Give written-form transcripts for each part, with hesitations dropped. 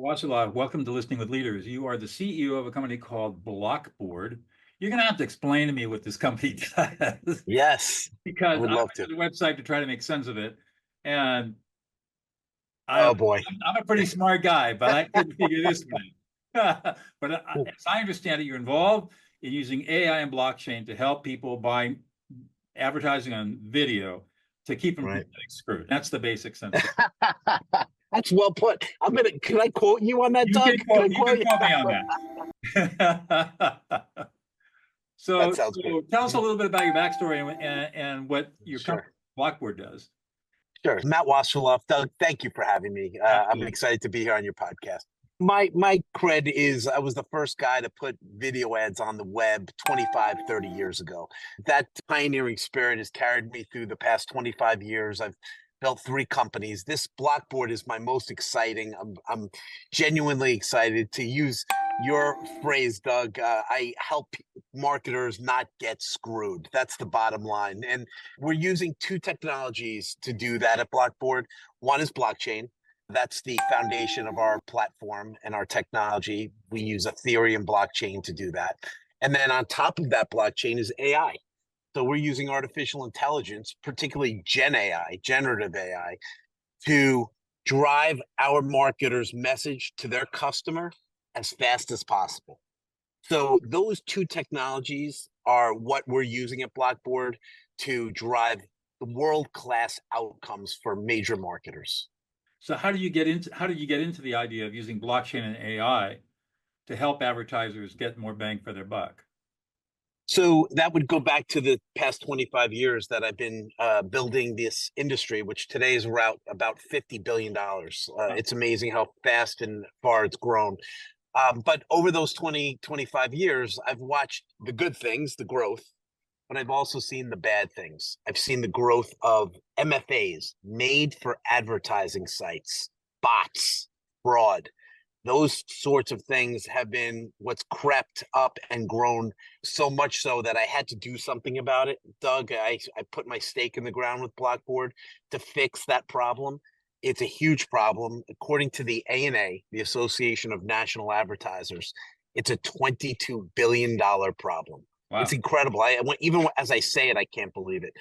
Wasserlauf, welcome to Listening with Leaders. You are the CEO of a company called Blockboard. You're going to have to explain to me what this company does Yes, I because would I love went to to. the website to try to make sense of it. And I'm, Oh boy. I'm a pretty smart guy, but I couldn't figure this one out. But as I understand it, you're involved in using AI and blockchain to help people buy advertising on video to keep them from Right. getting screwed. That's the basic sense. That's well put. Can I quote you on that, Doug? Can I You quote can you? quote me on that. That So, sounds great. tell us a little bit about your backstory and what your company Sure. Blockboard does. Sure. Matt Wasserlauf. Doug, thank you for having me. I'm Absolutely. excited to be here on your podcast. My cred is I was the first guy to put video ads on the web 25, 30 years ago. That pioneering spirit has carried me through the past 25 years. I've built 3 companies. This Blockboard is my most exciting. I'm genuinely excited to use your phrase, Doug. I help marketers not get screwed. That's the bottom line. And we're using 2 technologies to do that at Blockboard. One is blockchain. That's the foundation of our platform and our technology. We use Ethereum blockchain to do that. And then on top of that blockchain is AI. So we're using artificial intelligence, particularly Gen AI, generative AI, to drive our marketers' message to their customer as fast as possible. So those 2 technologies are what we're using at Blockboard to drive the world-class outcomes for major marketers. So, how did you get into the idea of using blockchain and AI to help advertisers get more bang for their buck? So that would go back to the past 25 years that I've been building this industry, which today is around about $50 billion. It's amazing how fast and far it's grown. But over those 25 years, I've watched the good things, the growth, but I've also seen the bad things. I've seen the growth of MFAs, made for advertising sites, bots, fraud. Those sorts of things have been what's crept up and grown so much so that I had to do something about it. Doug, I put my stake in the ground with Blockboard to fix that problem. It's a huge problem. According to the ANA, the Association of National Advertisers, it's a $22 billion problem. It's Wow. incredible. Even as I say it, I can't believe it.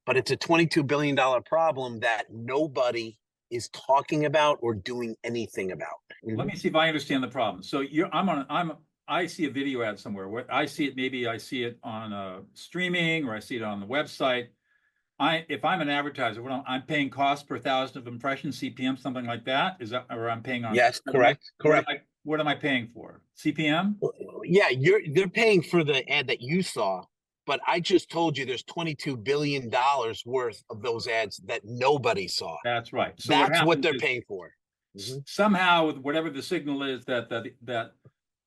But it's a $22 billion problem that nobody is talking about or doing anything about. Let me see if I understand the problem. So I see a video ad somewhere. Maybe I see it on streaming or I see it on the website. If I'm an advertiser, I'm paying cost per thousand of impressions, CPM, something like that. Is that, or I'm paying on? Yes, correct. What am I paying for? CPM? Yeah, they're paying for the ad that you saw, but I just told you there's $22 billion worth of those ads that nobody saw. That's right. So what That's what happens they're is paying for. somehow whatever the signal is that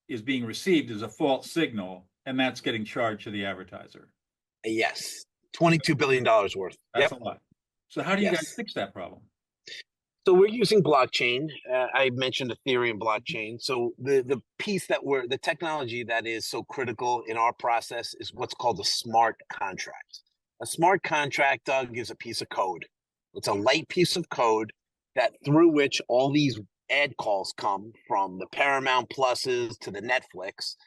is being received is a false signal, and that's getting charged to the advertiser. Yes, $22 billion worth. That's Yep. a lot. So how do you guys Yes. fix that problem? So we're using blockchain. I mentioned Ethereum blockchain. So the piece the technology that is so critical in our process is what's called a smart contract. A smart contract, Doug, is a piece of code. It's a light piece of code that through which all these ad calls come from the Paramount Pluses to the Netflix,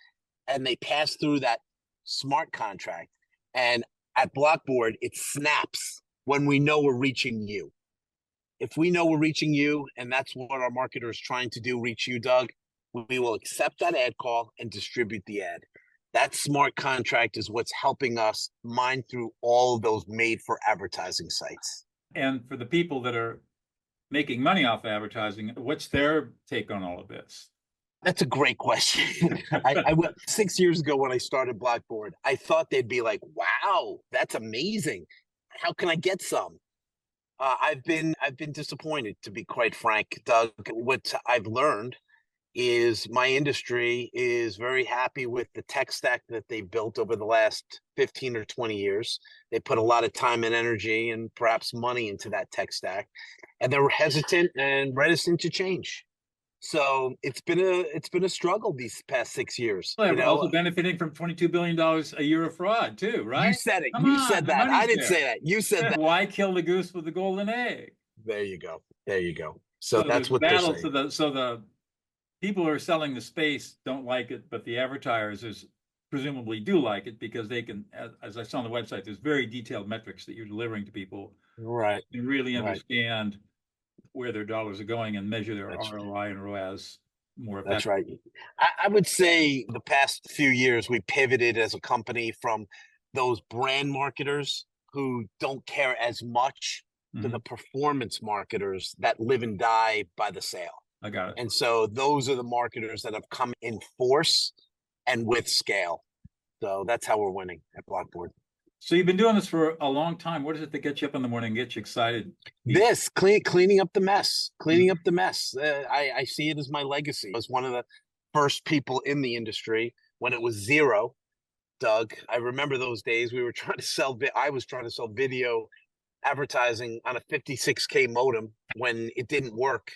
and they pass through that smart contract. And at Blockboard, it snaps when we know we're reaching you. If we know we're reaching you, and that's what our marketer is trying to do, reach you, Doug, we will accept that ad call and distribute the ad. That smart contract is what's helping us mine through all of those made for advertising sites. And for the people that are making money off advertising, what's their take on all of this? That's a great question. I went 6 years ago when I started Blockboard. I thought they'd be like, "Wow, that's amazing. How can I get some?" I've been disappointed, to be quite frank, Doug. What I've learned is my industry is very happy with the tech stack that they built over the last 15 or 20 years. They put a lot of time and energy and perhaps money into that tech stack, and they're hesitant and reticent to change. So it's been a struggle these past 6 years. Well, we're also benefiting from $22 billion a year of fraud too, right? You said it. Come You on, said the that. I money's didn't there. say that. You said that. Why kill the goose with the golden egg? There you go. There you go. So that's there's what they're battle. saying. So the people who are selling the space don't like it, but the advertisers presumably do like it because they can, as I saw on the website, there's very detailed metrics that you're delivering to people. Right. And really Right. understand where their dollars are going and measure their That's ROI and ROAS more That's effectively. right. I would say the past few years, we pivoted as a company from those brand marketers who don't care as much to the performance marketers that live and die by the sale. I got it. And so those are the marketers that have come in force and with scale. So that's how we're winning at Blockboard. So you've been doing this for a long time. What is it that gets you up in the morning and gets you excited? This cleaning up the mess, cleaning up the mess. I see it as my legacy. I was one of the first people in the industry when it was zero. Doug, I remember those days. We were trying to sell. I was trying to sell video advertising on a 56K modem when it didn't work.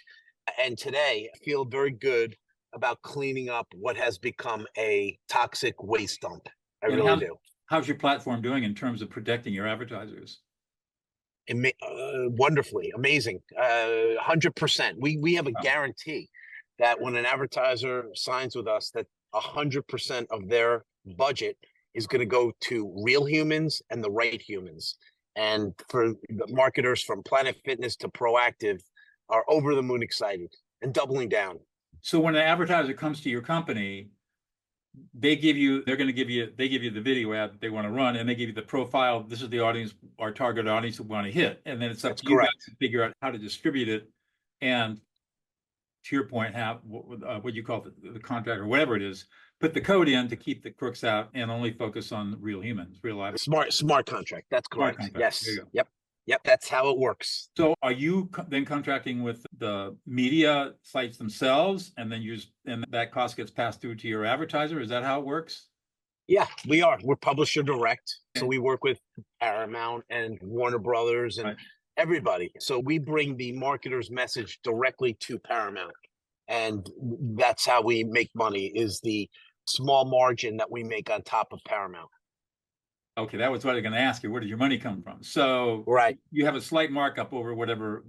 And today, I feel very good about cleaning up what has become a toxic waste dump. I really do. How's your platform doing in terms of protecting your advertisers? Wonderfully, amazing, 100%. We have a guarantee that when an advertiser signs with us, that 100% of their budget is going to go to real humans and the right humans. And for the marketers from Planet Fitness to Proactive are over the moon excited and doubling down. So when an advertiser comes to your company, they give you the video ad that they want to run, and they give you the profile. This is the audience, our target audience we want to hit. And then it's up to you guys to figure out how to distribute it. And to your point, have what you call the contract or whatever it is, put the code in to keep the crooks out and only focus on real humans, real life. Smart contract. That's correct. Contract. Yes. Yep. That's how it works. So are you then contracting with the media sites themselves, and then and that cost gets passed through to your advertiser? Is that how it works? Yeah, we are. We're publisher direct. Okay. So we work with Paramount and Warner Brothers and everybody. So we bring the marketer's message directly to Paramount. And that's how we make money, is the small margin that we make on top of Paramount. Okay, that was what I was going to ask you. Where did your money come from? So you have a slight markup over whatever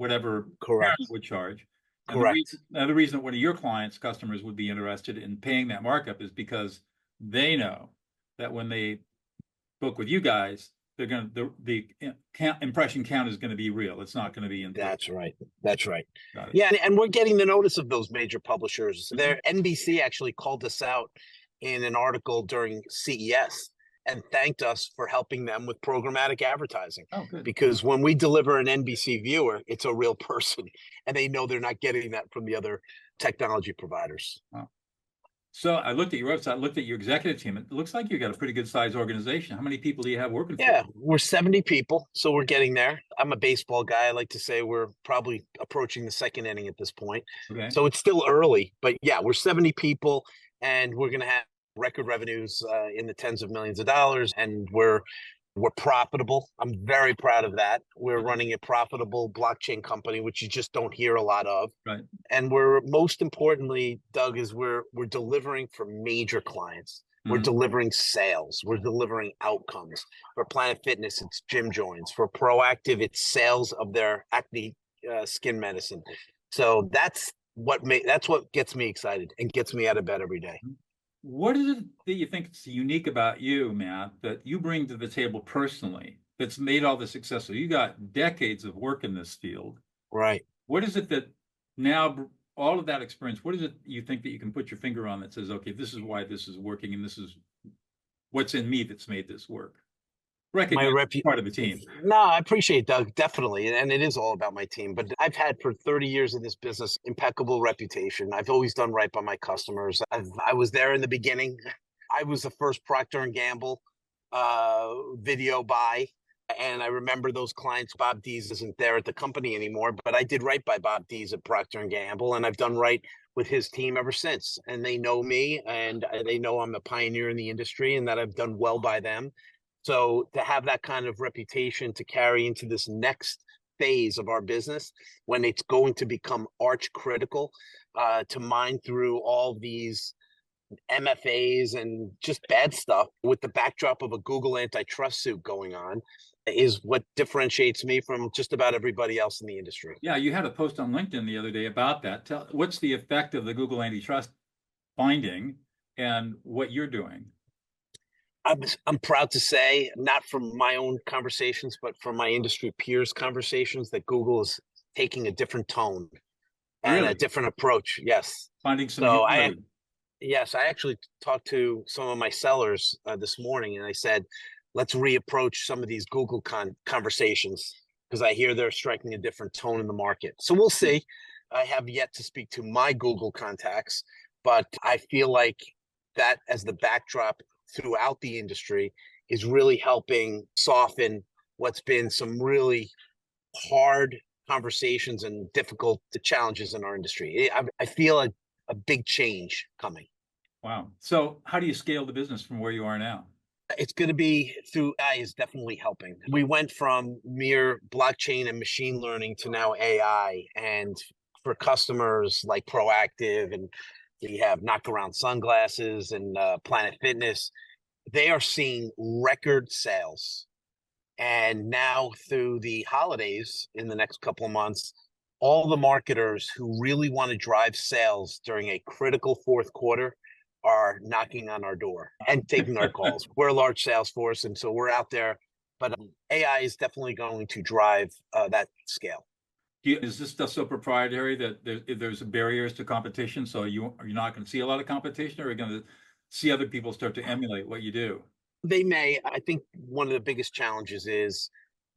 Paramount would charge. And correct. The reason that one of your customers would be interested in paying that markup is because they know that when they book with you guys, they're going to the impression count is going to be real. It's not going to be in. That's right. Yeah, and we're getting the notice of those major publishers. Their NBC actually called us out in an article during CES and thanked us for helping them with programmatic advertising. Oh, good. Because when we deliver an NBC viewer, it's a real person, and they know they're not getting that from the other technology providers. Wow. So I looked at your website, looked at your executive team. It looks like you've got a pretty good sized organization. How many people do you have working for you? Yeah, we're 70 people, so we're getting there. I'm a baseball guy. I like to say we're probably approaching the second inning at this point. Okay. So it's still early, but yeah, we're 70 people, and we're going to have record revenues in the tens of millions of dollars, and we're profitable. I'm very proud of that. We're running a profitable blockchain company, which you just don't hear a lot of. Right. And we're, most importantly, Doug, is we're delivering for major clients. We're delivering sales. We're delivering outcomes. For Planet Fitness, it's gym joins. For Proactive, it's sales of their acne skin medicine. So that's what gets me excited and gets me out of bed every day. What is it that you think is unique about you, Matt, that you bring to the table personally that's made all this successful? You got decades of work in this field. Right. What is it that now, all of that experience, what is it you think that you can put your finger on that says, okay, this is why this is working, and this is what's in me that's made this work? Recognize part of the team. No, I appreciate it, Doug, definitely. And it is all about my team. But I've had for 30 years in this business, impeccable reputation. I've always done right by my customers. I was there in the beginning. I was the first Procter & Gamble video buy. And I remember those clients. Bob Dees isn't there at the company anymore, but I did right by Bob Dees at Procter & Gamble. And I've done right with his team ever since. And they know me, and they know I'm a pioneer in the industry and that I've done well by them. So to have that kind of reputation to carry into this next phase of our business, when it's going to become arch critical, to mine through all these MFAs and just bad stuff with the backdrop of a Google antitrust suit going on is what differentiates me from just about everybody else in the industry. Yeah, you had a post on LinkedIn the other day about that. What's the effect of the Google antitrust finding and what you're doing? I'm proud to say, not from my own conversations, but from my industry peers' conversations, that Google is taking a different tone and a Really? different approach. Yes. Finding some So humility. yes, I actually talked to some of my sellers this morning, and I said, let's reapproach some of these Google conversations because I hear they're striking a different tone in the market. So we'll see. I have yet to speak to my Google contacts, but I feel like that as the backdrop throughout the industry is really helping soften what's been some really hard conversations and difficult challenges in our industry. I feel a big change coming. Wow. So how do you scale the business from where you are now? It's going to be through AI is definitely helping. We went from mere blockchain and machine learning to now AI. And for customers like Proactive, and we have Knock Around Sunglasses and Planet Fitness, they are seeing record sales. And now through the holidays in the next couple of months, all the marketers who really want to drive sales during a critical fourth quarter are knocking on our door and taking our calls. We're a large sales force, and so we're out there. But AI is definitely going to drive that scale. Is this stuff so proprietary that there's barriers to competition? So you're not going to see a lot of competition, or are you going to see other people start to emulate what you do? They may. I think one of the biggest challenges is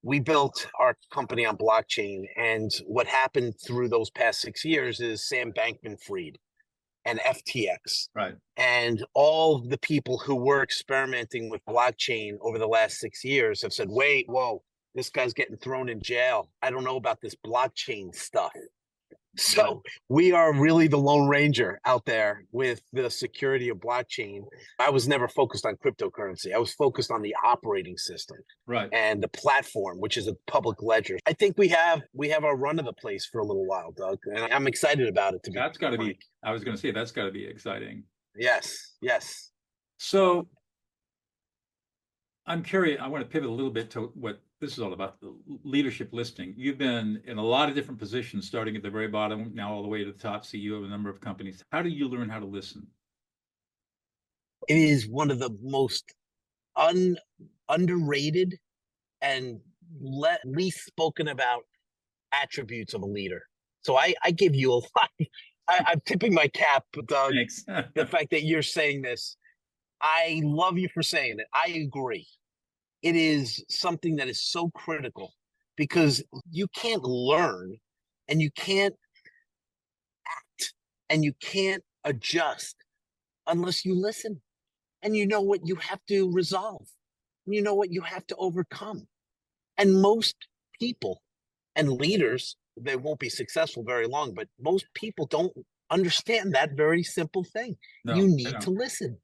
we built our company on blockchain, and what happened through those past 6 years is Sam Bankman-Fried and FTX. Right. And all the people who were experimenting with blockchain over the last 6 years have said, wait, whoa, this guy's getting thrown in jail. I don't know about this blockchain stuff. So we are really the Lone Ranger out there with the security of blockchain. I was never focused on cryptocurrency. I was focused on the operating system, right, and the platform, which is a public ledger. I think we have our run of the place for a little while, Doug, and I'm excited about it. That's got to be. I was going to say that's got to be exciting. Yes, yes. So I'm curious. I want to pivot a little bit to what this is all about, the leadership listing. You've been in a lot of different positions, starting at the very bottom, now all the way to the top CEO of a number of companies. How do you learn how to listen? It is one of the most underrated and least spoken about attributes of a leader. So I give you a lot. I'm tipping my cap, Doug. Thanks. The fact that you're saying this, I love you for saying it. I agree. It is something that is so critical because you can't learn and you can't act and you can't adjust unless you listen and you know what you have to resolve. You know what you have to overcome. And most people and leaders, they won't be successful very long, but most people don't understand that very simple thing. No, you need to listen.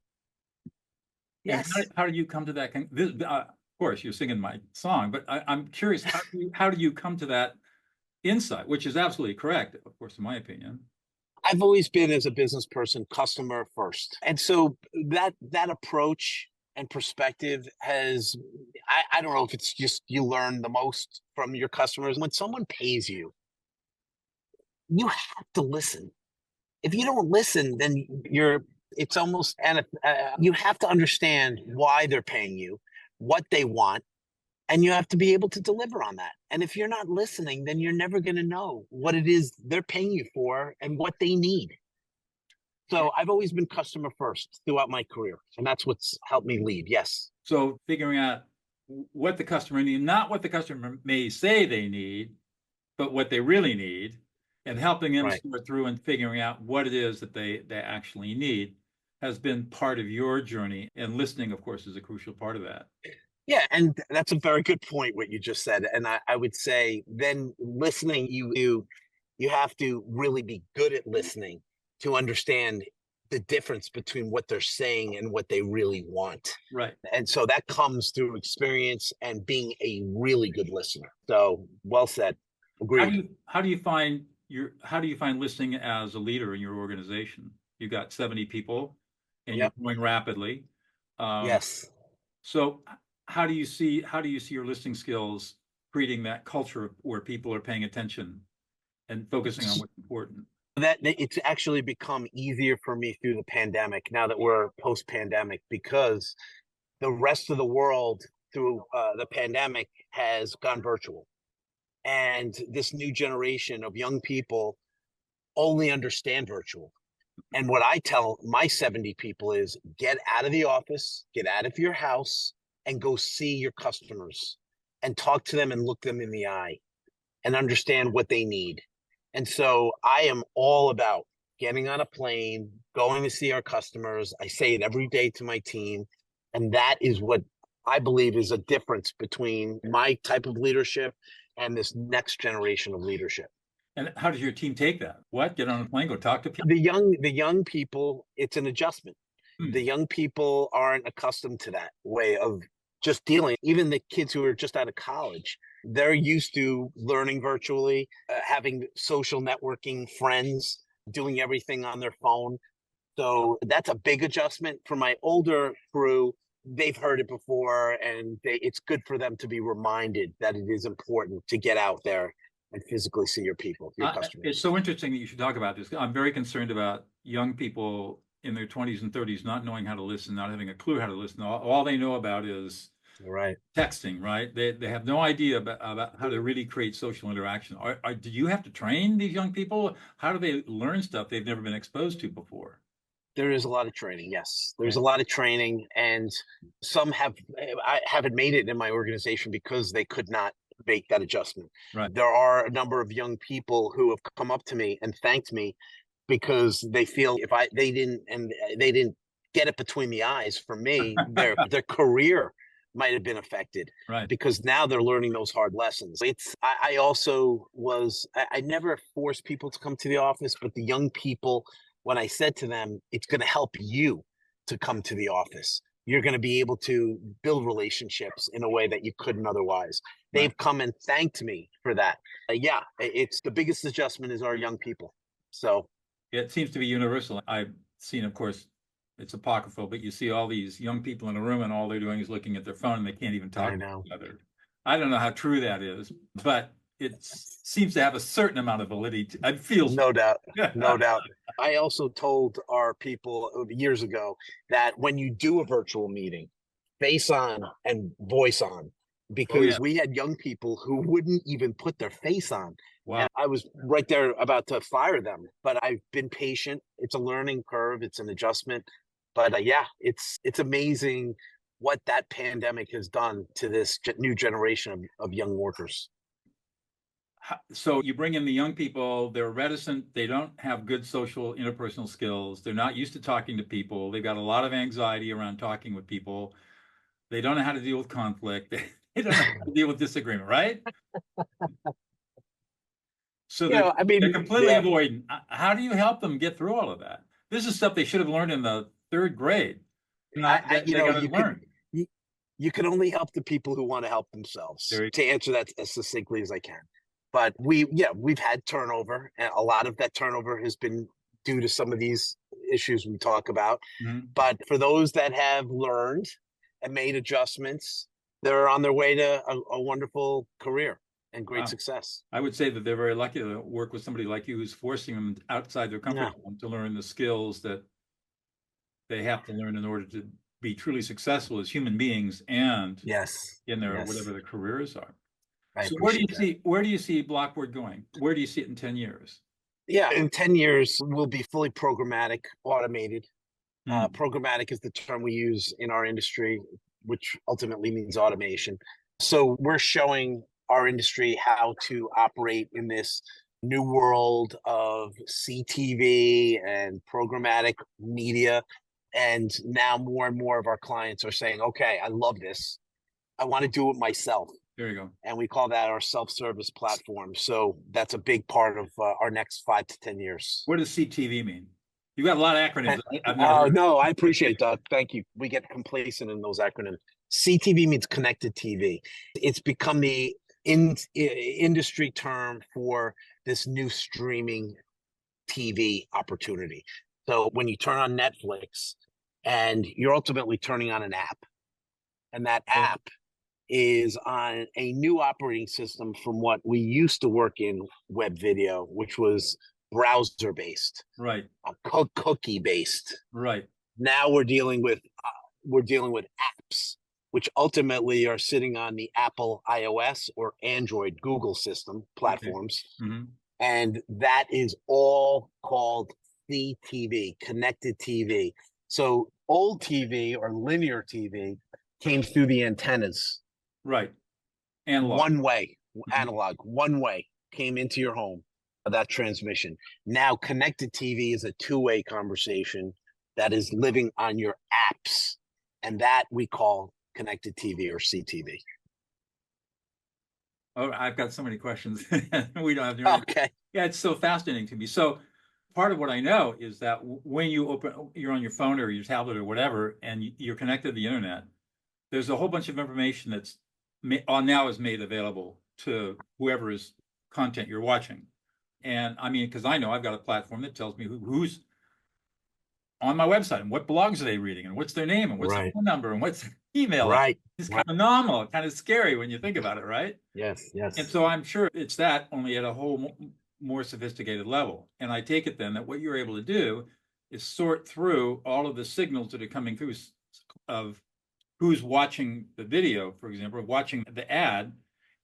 Yes. How do you come to that? Of course, you're singing my song, but I'm curious, how do you come to that insight, which is absolutely correct, of course, in my opinion? I've always been, as a business person, customer first. And so that approach and perspective has, I don't know if it's just you learn the most from your customers. When someone pays you, you have to listen. If you don't listen, then it's almost, you have to understand why they're paying you, what they want, and you have to be able to deliver on that. And if you're not listening, then you're never going to know what it is they're paying you for and what they need. So I've always been customer first throughout my career, and that's what's helped me lead. Yes. So figuring out what the customer needs, not what the customer may say they need, but what they really need, and helping them sort through and figuring out what it is that they actually need has been part of your journey. And listening, of course, is a crucial part of that. Yeah, and that's a very good point, what you just said. And I would say then listening, you have to really be good at listening to understand the difference between what they're saying and what they really want. Right. And so that comes through experience and being a really good listener. So well said. Agreed. How do you find listening as a leader in your organization? You've got 70 people. and you're Yep. growing rapidly. Yes. So how do you see your listing skills creating that culture where people are paying attention and focusing on what's important? That it's actually become easier for me through the pandemic now that we're post-pandemic, because the rest of the world through the pandemic has gone virtual. And this new generation of young people only understand virtual. And what I tell my 70 people is get out of the office, get out of your house, and go see your customers and talk to them and look them in the eye and understand what they need. And so I am all about getting on a plane, going to see our customers. I say it every day to my team. And that is what I believe is a difference between my type of leadership and this next generation of leadership. And how does your team take that? What? Get on a plane, go talk to people? The young people, it's an adjustment. Hmm. The young people aren't accustomed to that way of just dealing. Even the kids who are just out of college, they're used to learning virtually, having social networking friends, doing everything on their phone. So that's a big adjustment. For my older crew, they've heard it before, and it's good for them to be reminded that it is important to get out there and physically see your people, your customers. It's so interesting that you should talk about this. I'm very concerned about young people in their 20s and 30s not knowing how to listen, not having a clue how to listen. All they know about is right. Texting, right? They have no idea about how to really create social interaction. Do you have to train these young people? How do they learn stuff they've never been exposed to before? There is a lot of training. Yes, there's a lot of training, and some I haven't made it in my organization because they could not make that adjustment. Right. There are a number of young people who have come up to me and thanked me because they feel if they didn't get it between the eyes from me, their career might have been affected. Right. Because now they're learning those hard lessons. I also was, I never forced people to come to the office, but the young people, when I said to them, it's going to help you to come to the office. You're going to be able to build relationships in a way that you couldn't otherwise. They've Right. come and thanked me for that. Yeah, it's the biggest adjustment is our young people. So it seems to be universal. I've seen, of course, it's apocryphal, but you see all these young people in a room and all they're doing is looking at their phone and they can't even talk to each other. I don't know how true that is, but it seems to have a certain amount of validity. It feels no doubt, no doubt. I also told our people years ago that when you do a virtual meeting, face on and voice on, because we had young people who wouldn't even put their face on. Wow. And I was right there about to fire them, but I've been patient. It's a learning curve. It's an adjustment. But yeah, it's amazing what that pandemic has done to this new generation of young workers. So you bring in the young people, they're reticent, they don't have good social interpersonal skills, they're not used to talking to people, they've got a lot of anxiety around talking with people, they don't know how to deal with conflict, they don't know how to deal with disagreement, right? So they're completely avoidant. How do you help them get through all of that? This is stuff they should have learned in the third grade. You can only help the people who want to help themselves. To answer that as succinctly as I can. But we've had turnover, and a lot of that turnover has been due to some of these issues we talk about. Mm-hmm. But for those that have learned and made adjustments, they're on their way to a wonderful career and great success. I would say that they're very lucky to work with somebody like you who's forcing them outside their comfort zone to learn the skills that they have to learn in order to be truly successful as human beings and in their whatever their careers are. So where do you see Blockboard going? Where do you see it in 10 years? Yeah, in 10 years, we'll be fully programmatic, automated. Programmatic is the term we use in our industry, which ultimately means automation. So we're showing our industry how to operate in this new world of CTV and programmatic media. And now more and more of our clients are saying, okay, I love this. I want to do it myself. There you go. And we call that our self-service platform. So that's a big part of our next 5 to 10 years. What does CTV mean? You got a lot of acronyms. No, I appreciate that. Thank you. We get complacent in those acronyms. CTV means connected TV. It's become the industry term for this new streaming TV opportunity. So when you turn on Netflix, and you're ultimately turning on an app. And that app is on a new operating system from what we used to work in web video, which was browser based, Right. cookie based. Right. Now we're dealing with apps, which ultimately are sitting on the Apple iOS or Android Google system platforms. Okay. Mm-hmm. And that is all called CTV, connected TV. So old TV or linear TV came through the antennas. Right. Analog. One way, Mm-hmm. analog, one way came into your home, that transmission. Now connected TV is a two-way conversation that is living on your apps. And that we call connected TV or CTV. Oh, I've got so many questions. We don't have to. Okay. Yeah, it's so fascinating to me. So part of what I know is that when you're on your phone or your tablet or whatever, and you're connected to the internet, there's a whole bunch of information that's now is made available to whoever's content you're watching. And I mean, because I know I've got a platform that tells me who's on my website and what blogs are they reading and what's their name and what's their phone number and what's their email. Right. It's kind of phenomenal, kind of scary when you think about it, right? Yes, yes. And so I'm sure it's that only at a whole more sophisticated level. And I take it then that what you're able to do is sort through all of the signals that are coming through of who's watching the video, for example, watching the ad,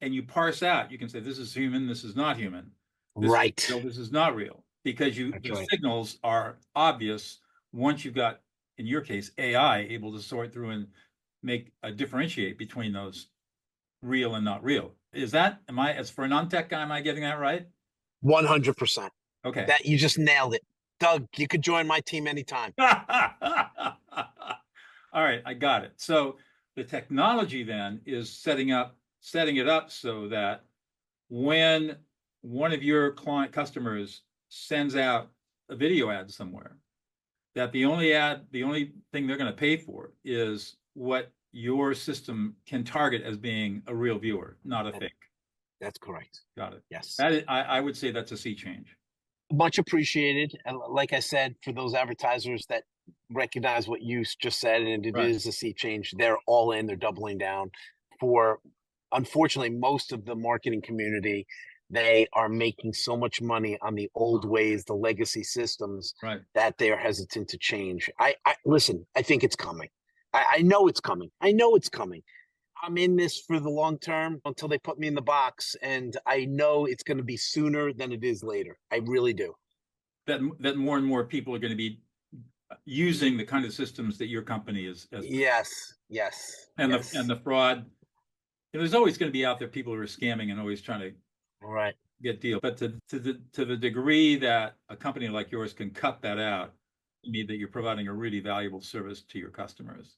and you parse out. You can say, this is human, this is not human. This right. is real, this is not real. Because the right. signals are obvious once you've got, in your case, AI able to sort through and differentiate between those real and not real. As for a non-tech guy, am I getting that right? 100%. Okay. That you just nailed it. Doug, you could join my team anytime. All right, I got it. So the technology then is setting it up so that when one of your customers sends out a video ad somewhere, that the only thing they're going to pay for is what your system can target as being a real viewer, not a fake. That's correct. Got it. Yes. I would say that's a sea change. Much appreciated. And like I said, for those advertisers that recognize what you just said, and it is a sea change, they're all in, they're doubling down. For unfortunately, most of the marketing community, they are making so much money on the old ways, the legacy systems, that they are hesitant to change. I listen, I think it's coming. I know it's coming. I know it's coming. I'm in this for the long term until they put me in the box, and I know it's going to be sooner than it is later. I really do. That more and more people are going to be using the kind of systems that your company is. Yes. And the fraud. There's always going to be out there people who are scamming and always trying to get deals. But to the degree that a company like yours can cut that out, you mean that you're providing a really valuable service to your customers.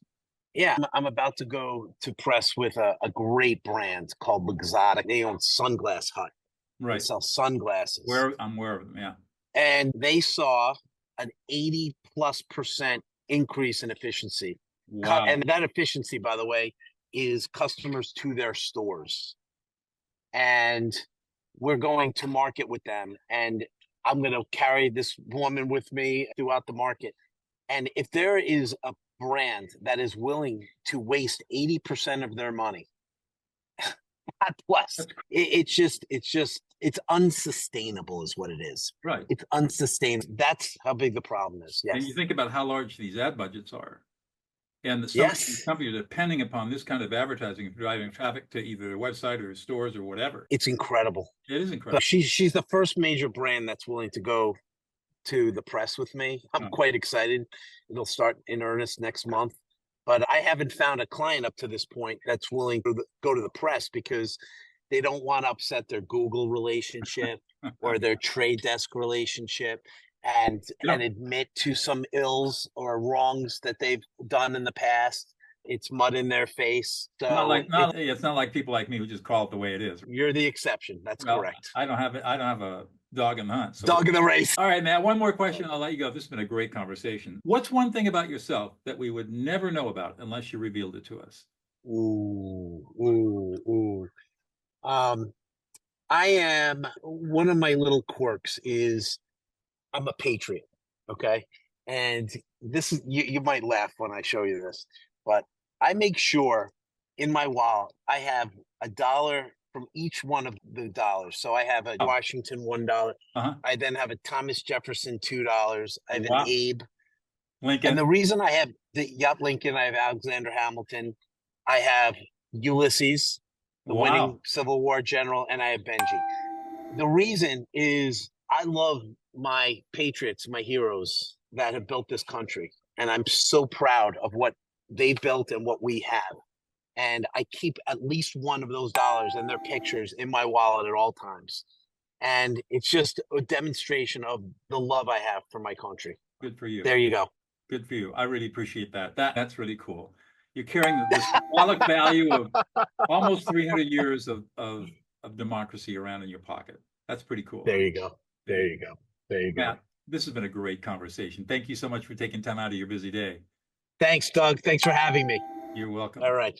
Yeah, I'm about to go to press with a great brand called Exotic. They own Sunglass Hut. Right. They sell sunglasses. I'm aware of them, yeah. And they saw an 80+% increase in efficiency. Wow. And that efficiency, by the way, is customers to their stores. And we're going to market with them. And I'm going to carry this woman with me throughout the market. And if there is a brand that is willing to waste 80% of their money, God bless. It's unsustainable is what it is. Right. It's unsustainable. That's how big the problem is. Yes. And you think about how large these ad budgets are. And these companies are depending upon this kind of advertising, driving traffic to either their website or stores or whatever. It's incredible. It is incredible. But she's the first major brand that's willing to go to the press with me. I'm quite excited. It'll start in earnest next month. But I haven't found a client up to this point that's willing to go to the press because they don't want to upset their Google relationship or their Trade Desk relationship and admit to some ills or wrongs that they've done in the past. It's mud in their face. So it's not like people like me who just call it the way it is. You're the exception. That's correct. I don't have a dog in the hunt. So dog in the race. All right, Matt, one more question. I'll let you go. This has been a great conversation. What's one thing about yourself that we would never know about unless you revealed it to us? I am, one of my little quirks is I'm a patriot. Okay. And this is you might laugh when I show you this, but I make sure in my wallet I have $1 from each one of the dollars. So I have a Oh. Washington $1. Uh-huh. I then have a Thomas Jefferson $2. I have Wow. an Abe. Lincoln. And the reason I have the Lincoln, I have Alexander Hamilton, I have Ulysses, the winning Wow. Civil War general, and I have Benji. The reason is I love my patriots, my heroes that have built this country. And I'm so proud of what they built and what we have. And I keep at least one of those dollars and their pictures in my wallet at all times. And it's just a demonstration of the love I have for my country. Good for you. There you go. Good for you. I really appreciate that. That's really cool. You're carrying the symbolic value of almost 300 years of democracy around in your pocket. That's pretty cool. There you go. There you go. There you go. Matt, this has been a great conversation. Thank you so much for taking time out of your busy day. Thanks, Doug. Thanks for having me. You're welcome. All right.